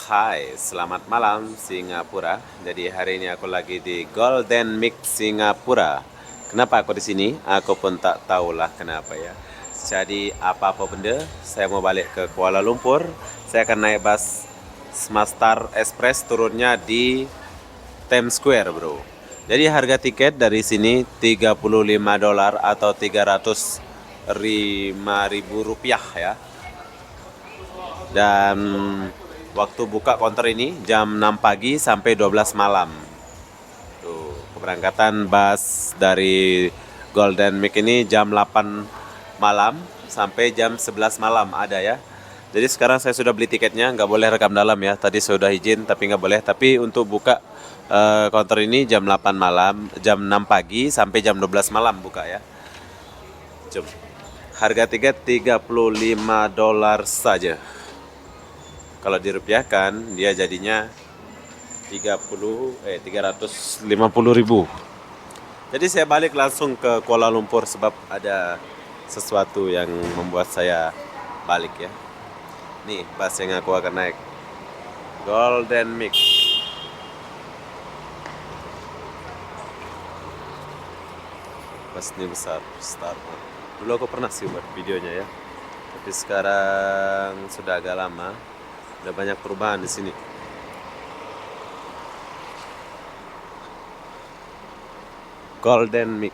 Hai, selamat malam Singapura. Jadi hari ini aku lagi di Golden Mix Singapura. Kenapa aku di sini? Aku pun tak tahulah kenapa ya. Jadi apa-apa benda, saya mau balik ke Kuala Lumpur. Saya akan naik bus Smastar Express turunnya di Times Square, bro. Jadi harga tiket dari sini $35 atau 305.000 rupiah ya. Dan waktu buka konter ini jam 6 pagi sampai 12 malam. Tuh, keberangkatan bus dari Golden Mix ini jam 8 malam sampai jam 11 malam ada ya. Jadi sekarang saya sudah beli tiketnya, nggak boleh rekam dalam ya. Tadi sudah izin tapi nggak boleh. Tapi untuk buka konter ini jam 8 malam, jam 6 pagi sampai jam 12 malam buka ya. Jom. Harga tiket $35 saja. Kalau dirupiahkan dia jadinya 350.000. Jadi saya balik langsung ke Kuala Lumpur sebab ada sesuatu yang membuat saya balik ya. Nih bus yang aku akan naik, Golden Mix. Bus ini besar, start. Dulu aku pernah sih buat videonya ya, tapi sekarang sudah agak lama. Ada banyak perubahan di sini. Golden Mix.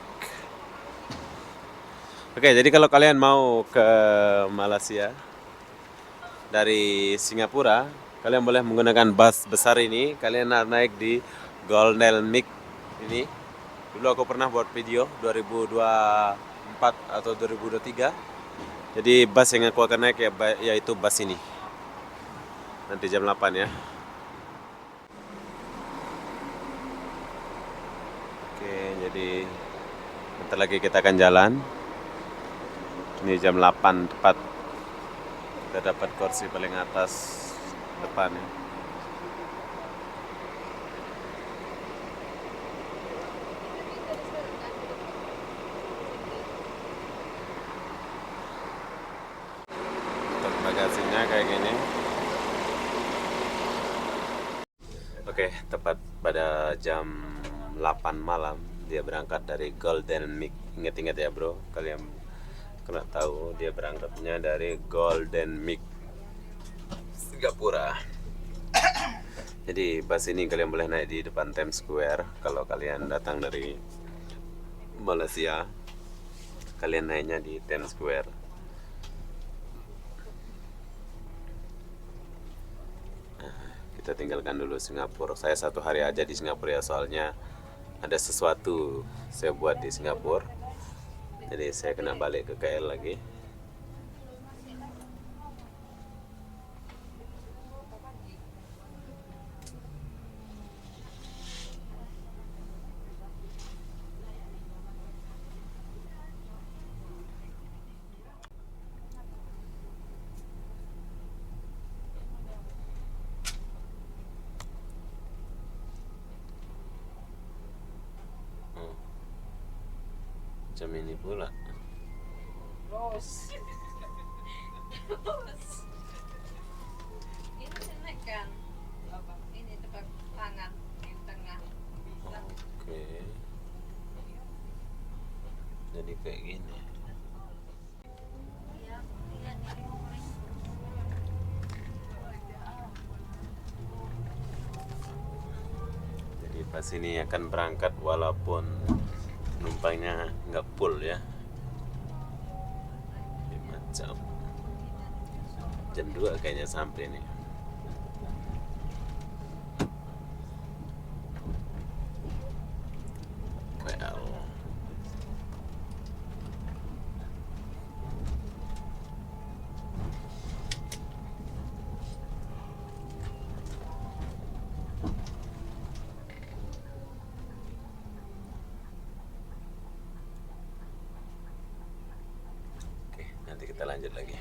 Oke, jadi kalau kalian mau ke Malaysia dari Singapura, kalian boleh menggunakan bus besar ini. Kalian harus naik di Golden Mix ini. Dulu aku pernah buat video 2024 atau 2023. Jadi bus yang aku akan naik ya yaitu bus ini. Nanti jam 8 ya. Oke, jadi bentar lagi kita akan jalan. Ini jam 8 tepat. Kita dapat kursi paling atas depan ya. Untuk bagasinya kayak gini. Oke, tepat pada jam 8 malam dia berangkat dari Golden Mix. Ingat-ingat ya bro, kalian kena tahu dia berangkatnya dari Golden Mix Singapura. Jadi bus ini kalian boleh naik di depan Times Square. Kalau kalian datang dari Malaysia, kalian naiknya di Times Square. Kita tinggalkan dulu Singapura. Saya 1 hari aja di Singapura ya, soalnya ada sesuatu saya buat di Singapura. Jadi saya kena balik ke KL lagi. Jam ini pula. Rose. Rose. Ini menaikkan apa? Ini tepat tangan di tengah bisa. Oke. Jadi kayak gini. Jadi pas ini akan berangkat walaupun penumpangnya nggak full ya. 5 jam. Jam 2 kayaknya sampai nih. KL. Oke, nanti kita lanjut lagi.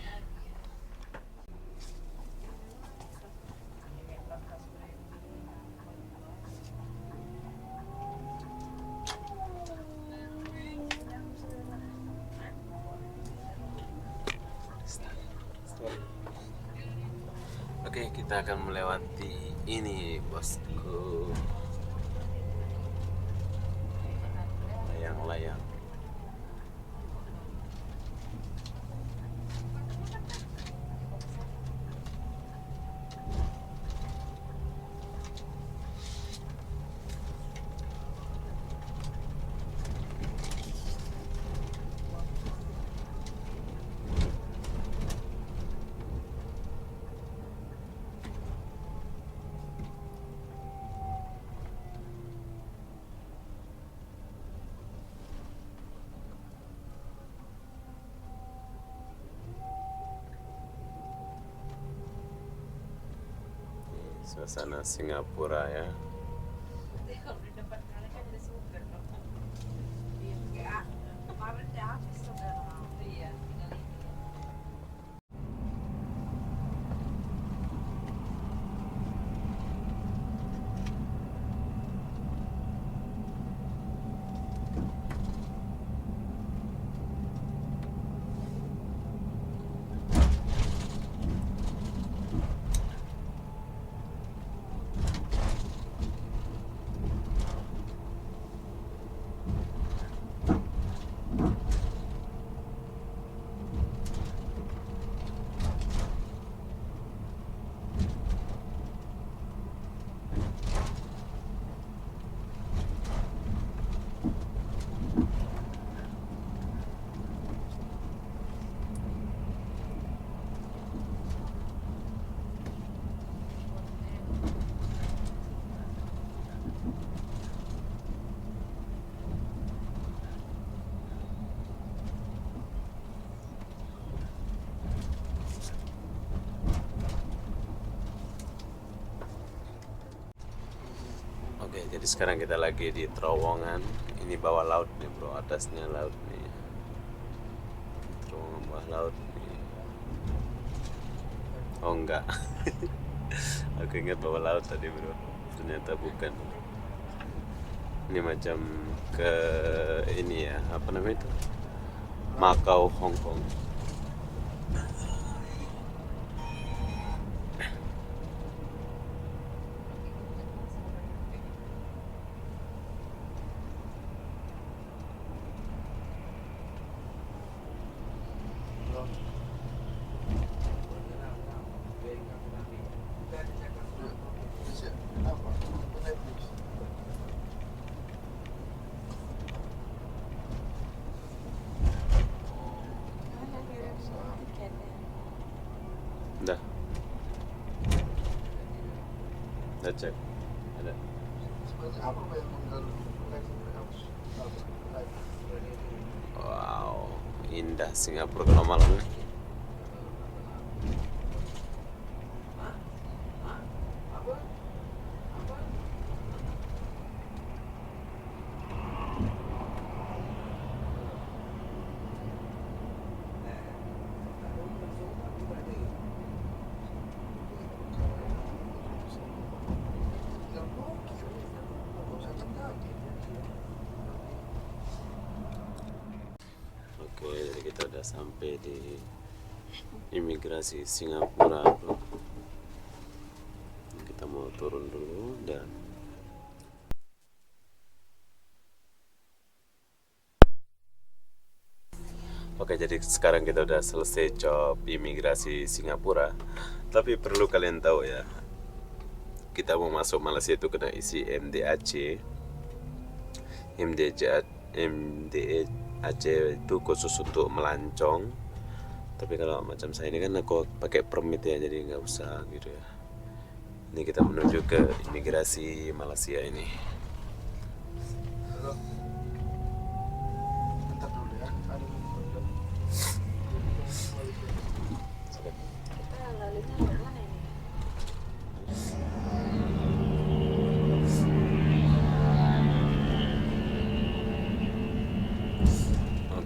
Oke, kita akan melewati ini, bosku. Layang-layang. Suasana Singapura ya. Kalau di depan kalian kan jadi super dong. Iya, kemarin udah habis sudah. Iya, tinggal ini. Oke, jadi sekarang kita lagi di terowongan. Ini bawah laut nih bro, atasnya laut nih. Terowongan bawah laut nih. Oh enggak. Aku ingat bawah laut tadi bro, ternyata bukan. Ini macam ke ini ya, apa namanya itu? Macau, Hong Kong. Udah. Udah cek. Ada. Wow, indah Singapura kalau malam nih. Oke, jadi kita udah sampai di imigrasi Singapura bro. Kita mau turun dulu dan oke, jadi sekarang kita udah selesai job imigrasi Singapura. Tapi perlu kalian tahu ya, kita mau masuk Malaysia itu kena isi MDAC. MDAC itu khusus untuk melancong. Tapi kalau macam saya ini kan aku pakai permit ya, jadi nggak usah gitu ya. Ini kita menuju ke imigrasi Malaysia ini. Kita lalunya lewat mana ini?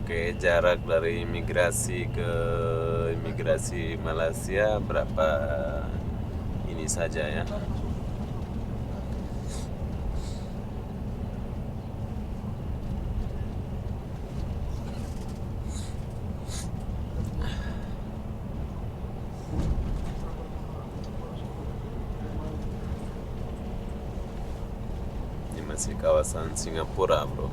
Oke, jarak dari imigrasi ke imigrasi Malaysia berapa ini saja ya. masih kawasan Singapura, bro.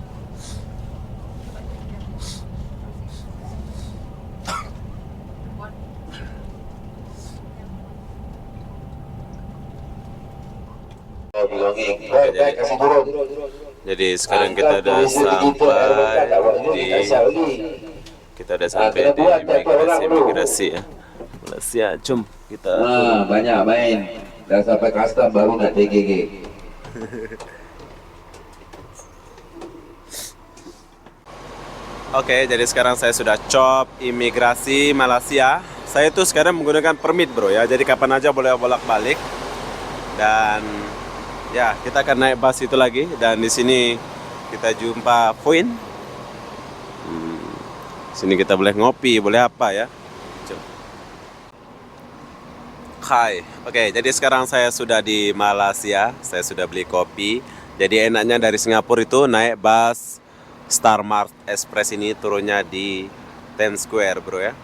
Jadi sekarang kita udah sampai di imigrasi ya. Malaysia, cum kita. Nah, banyak main. Dah sampai custom baru nak TGG. Oke, jadi sekarang saya sudah cop imigrasi Malaysia. Saya tuh sekarang menggunakan permit, bro ya. Jadi kapan aja boleh bolak-balik. Dan ya, kita akan naik bus itu lagi. Dan di sini kita jumpa Fuin. Sini kita boleh ngopi, boleh apa ya. Hai, oke, jadi sekarang saya sudah di Malaysia. Saya sudah beli kopi. Jadi enaknya dari Singapura itu naik bus Star Mart Express ini turunnya di Times Square, bro ya.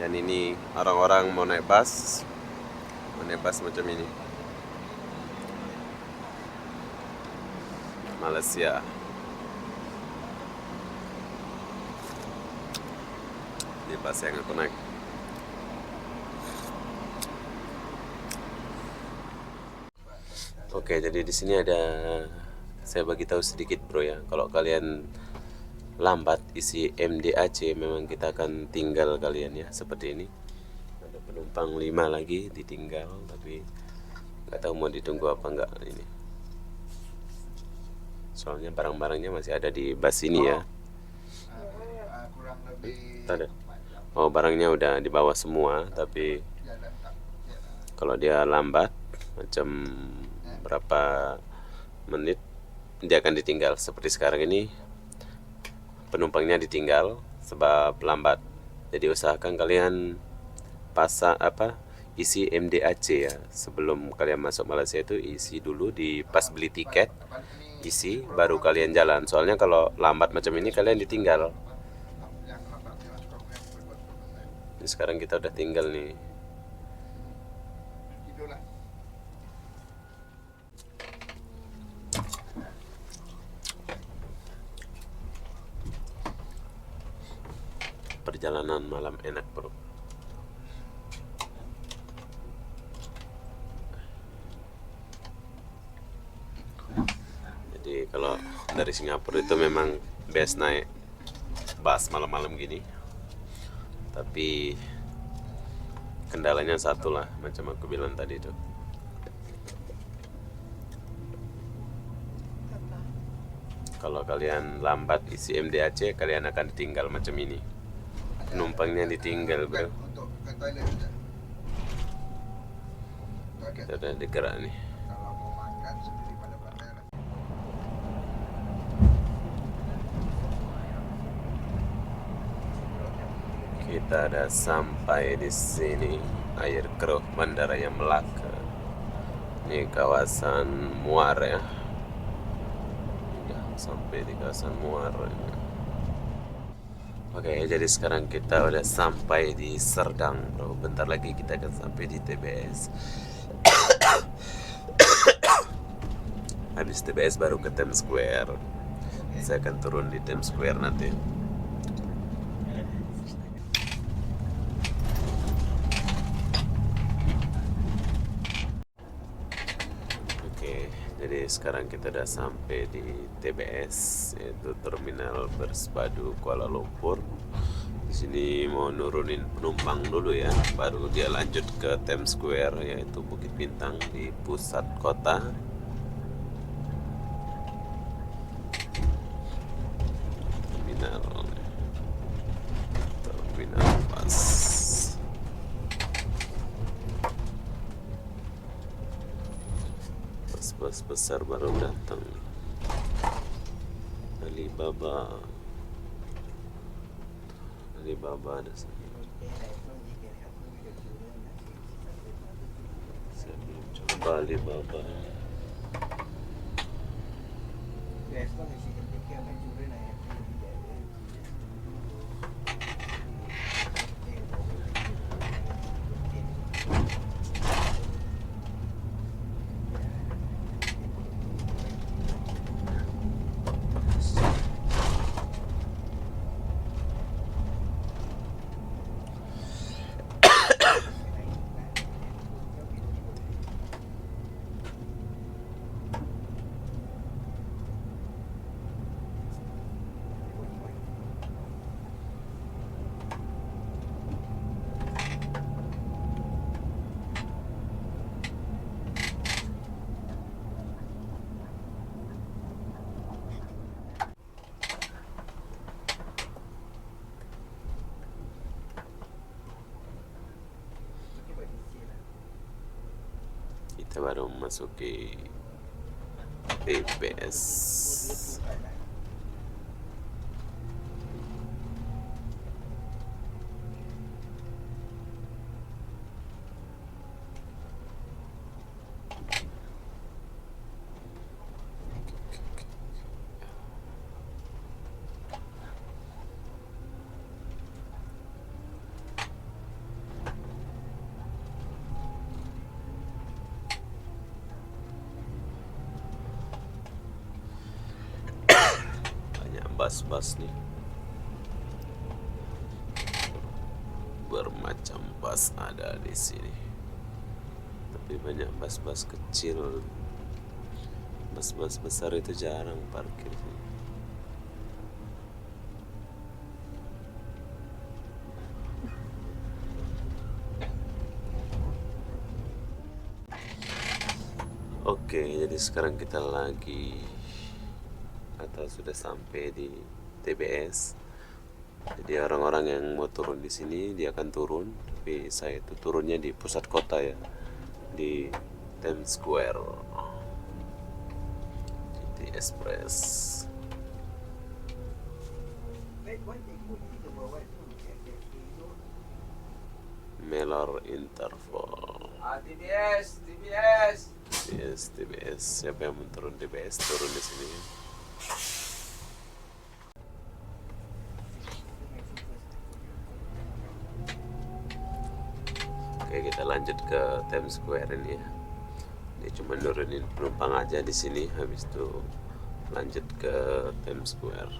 Dan ini orang-orang mau naik bus macam ini. Malaysia. Ini bus yang aku naik. Oke, jadi di sini ada, saya bagi tahu sedikit, bro ya. Kalau kalian lambat isi MDAC, memang kita akan tinggal kalian ya, seperti ini. Ada penumpang 5 lagi ditinggal, tapi nggak tahu mau ditunggu apa enggak ini. Soalnya barang-barangnya masih ada di bus ini ya. Ada. Oh, barangnya udah dibawa semua, tapi kalau dia lambat macam berapa menit dia akan ditinggal. Seperti sekarang ini penumpangnya ditinggal sebab lambat. Jadi usahakan kalian isi MDAC ya. Sebelum kalian masuk Malaysia itu isi dulu di pas beli tiket, isi baru kalian jalan. Soalnya kalau lambat macam ini kalian ditinggal. Ini sekarang kita udah tinggal nih. Perjalanan malam enak, bro. Jadi kalau dari Singapura itu memang best naik bus malam-malam gini. Tapi kendalanya satu lah, macam aku bilang tadi itu. Kalau kalian lambat isi MDAC, kalian akan ditinggal macam ini. Penumpangnya ditinggal, bro. Sudah digerak nih. Kita ada sampai di sini, Air Keruh Bandara yang Melaka. Ini kawasan Muar ya. Udah sampai di kawasan Muar. Oke, jadi sekarang kita udah sampai di Serdang, bro. Bentar lagi kita akan sampai di TBS. Habis TBS baru ke Times Square. Saya akan turun di Times Square nanti. Oke, jadi sekarang kita udah sampai di TBS, yaitu Terminal Bersepadu Kuala Lumpur. Di sini mau nurunin penumpang dulu ya, baru dia lanjut ke Times Square, yaitu Bukit Bintang di pusat kota. Terminal bus. Bus besar baru datang. Alibaba ada sini. Saya belum coba Alibaba. Kita baru memasuki TBS. Banyak bus-bus nih. Bermacam bus ada di sini. Tapi banyak bus-bus kecil. Bus-bus besar itu jarang parkir sih. Oke, jadi sekarang kita lagi atau sudah sampai di TBS. Jadi orang-orang yang mau turun di sini dia akan turun, tapi saya itu turunnya di pusat kota ya, di Times Square. GT Express. Mellor Interval. TBS. Siapa yang mau turun TBS turun di sini. Oke, kita lanjut ke Times Square ini ya. Dia cuma nurunin penumpang aja di sini, habis itu lanjut ke Times Square.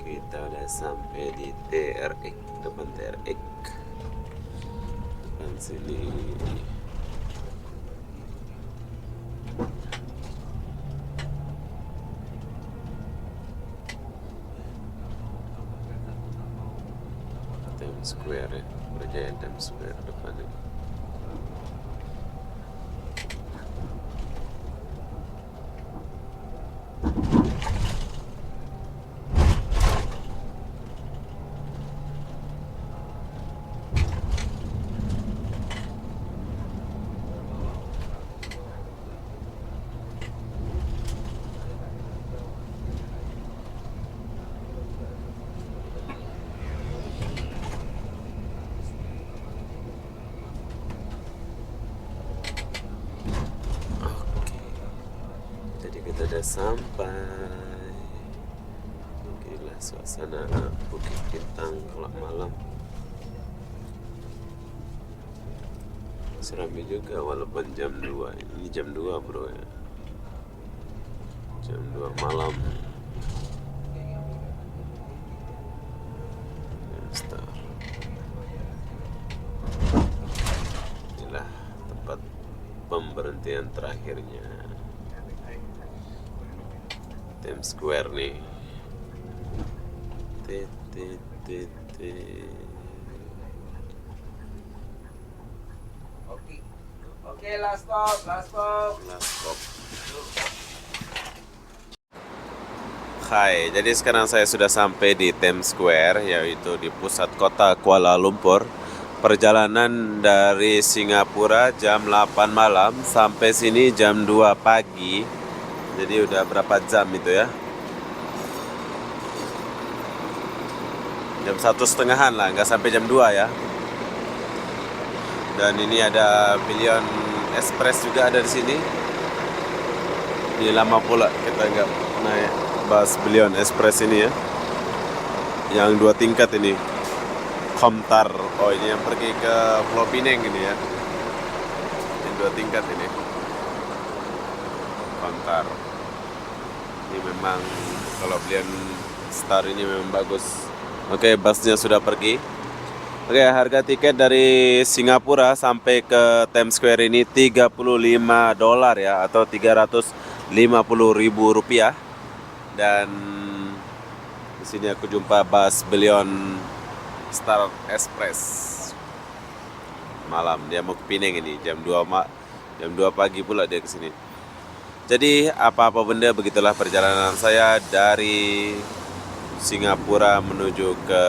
Kita udah sampai di TRX, depan TRX. Depan sini. Times Square ya, Berjaya Times Square depannya. Jadi kita udah sampai. Inilah suasana Bukit Bintang kalau malam. Seramai juga walaupun jam 2. Ini jam 2 bro ya. Jam 2 malam. Star. Inilah tempat pemberhentian terakhirnya Times Square nih. Oke, last stop. Hai, jadi sekarang saya sudah sampai di Times Square, yaitu di pusat kota Kuala Lumpur. Perjalanan dari Singapura jam 8 malam sampai sini jam 2 pagi. Jadi udah berapa jam itu ya? Jam 1:30 lah, nggak sampai jam 2 ya. Dan ini ada Billion Express juga ada di sini. Ini lama pula kita nggak naik bus Billion Express ini ya. yang 2 tingkat ini. Komtar. Oh, ini yang pergi ke Pulau Pinang ini ya. Yang 2 tingkat ini. Komtar. Ini memang kalau kalian Star ini memang bagus. Oke, busnya sudah pergi. Oke, harga tiket dari Singapura sampai ke Times Square ini $35 ya, atau 350.000 rupiah. Dan di sini aku jumpa bus Billion Star Express. Malam dia mau ke Pinang ini jam 2 pagi pula dia ke sini. Jadi apa-apa benda begitulah perjalanan saya dari Singapura menuju ke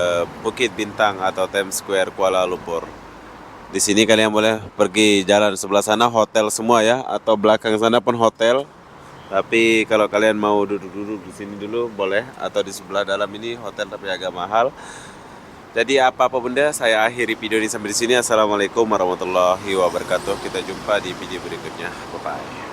Bukit Bintang atau Times Square Kuala Lumpur. Di sini kalian boleh pergi jalan sebelah sana hotel semua ya, atau belakang sana pun hotel. Tapi kalau kalian mau duduk-duduk di sini dulu boleh, atau di sebelah dalam ini hotel tapi agak mahal. Jadi apa-apa benda saya akhiri video ini sampai di sini. Assalamualaikum warahmatullahi wabarakatuh. Kita jumpa di video berikutnya. Bye bye.